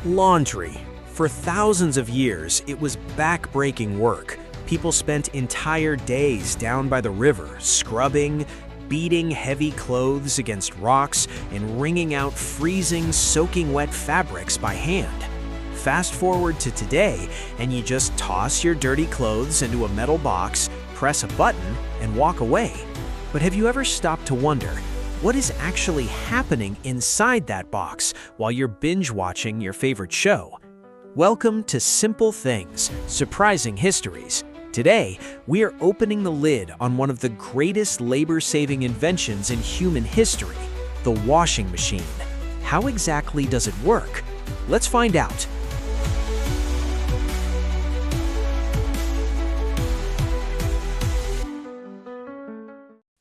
Laundry. For thousands of years, it was back-breaking work. People spent entire days down by the river, scrubbing, beating heavy clothes against rocks, and wringing out freezing, soaking wet fabrics by hand. Fast forward to today, and you just toss your dirty clothes into a metal box, press a button, and walk away. But have you ever stopped to wonder, what is actually happening inside that box while you're binge-watching your favorite show? Welcome to Simple Things Surprising Histories. Today, we are opening the lid on one of the greatest labor-saving inventions in human history, the washing machine. How exactly does it work? Let's find out.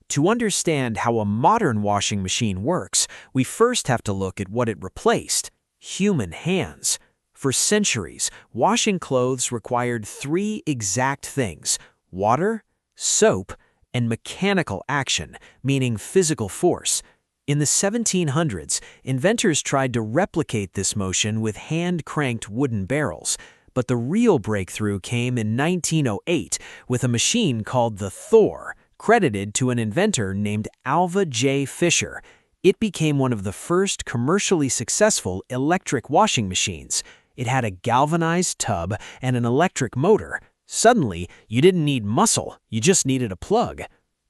To understand how a modern washing machine works, we first have to look at what it replaced: human hands. For centuries, washing clothes required three exact things: water, soap, and mechanical action, meaning physical force. In the 1700s, inventors tried to replicate this motion with hand-cranked wooden barrels. But the real breakthrough came in 1908 with a machine called the Thor, credited to an inventor named Alva J. Fisher. It became one of the first commercially successful electric washing machines. It had a galvanized tub and an electric motor. Suddenly, you didn't need muscle, you just needed a plug.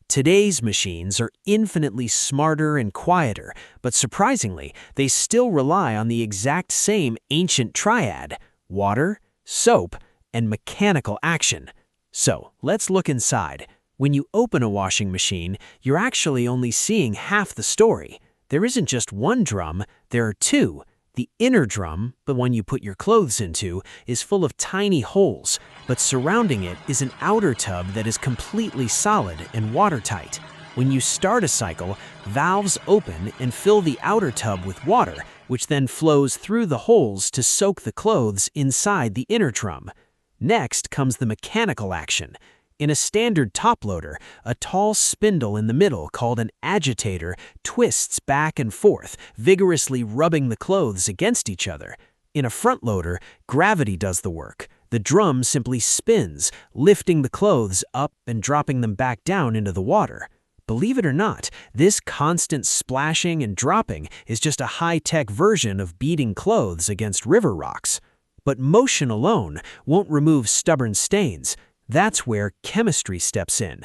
Today's machines are infinitely smarter and quieter, but surprisingly, they still rely on the exact same ancient triad: water, soap, and mechanical action. So, let's look inside. When you open a washing machine, you're actually only seeing half the story. There isn't just one drum, there are two. The inner drum, the one you put your clothes into, is full of tiny holes, but surrounding it is an outer tub that is completely solid and watertight. When you start a cycle, valves open and fill the outer tub with water, which then flows through the holes to soak the clothes inside the inner drum. Next comes the mechanical action. In a standard top loader, a tall spindle in the middle called an agitator twists back and forth, vigorously rubbing the clothes against each other. In a front loader, gravity does the work. The drum simply spins, lifting the clothes up and dropping them back down into the water. Believe it or not, this constant splashing and dropping is just a high-tech version of beating clothes against river rocks. But motion alone won't remove stubborn stains. That's where chemistry steps in.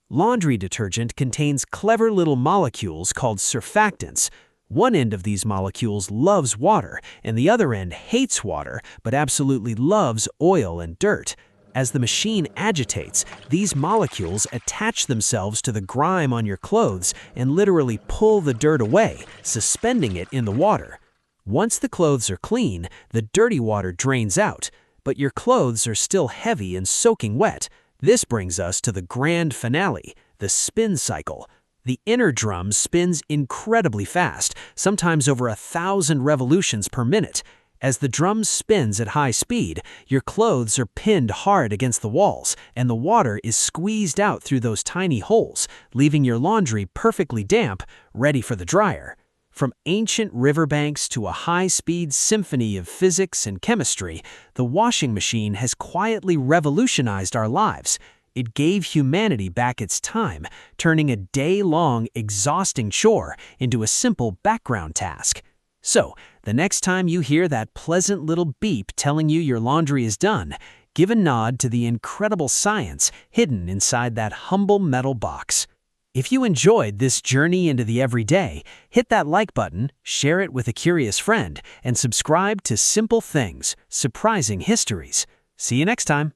Laundry detergent contains clever little molecules called surfactants. One end of these molecules loves water, and the other end hates water, but absolutely loves oil and dirt. As the machine agitates, these molecules attach themselves to the grime on your clothes and literally pull the dirt away, suspending it in the water. Once the clothes are clean, the dirty water drains out. But your clothes are still heavy and soaking wet. This brings us to the grand finale, the spin cycle. The inner drum spins incredibly fast, sometimes over 1,000 revolutions per minute. As the drum spins at high speed, your clothes are pinned hard against the walls, and the water is squeezed out through those tiny holes, leaving your laundry perfectly damp, ready for the dryer. From ancient riverbanks to a high-speed symphony of physics and chemistry, the washing machine has quietly revolutionized our lives. It gave humanity back its time, turning a day-long, exhausting chore into a simple background task. So, the next time you hear that pleasant little beep telling you your laundry is done, give a nod to the incredible science hidden inside that humble metal box. If you enjoyed this journey into the everyday, hit that like button, share it with a curious friend, and subscribe to Simple Things Surprising Histories. See you next time.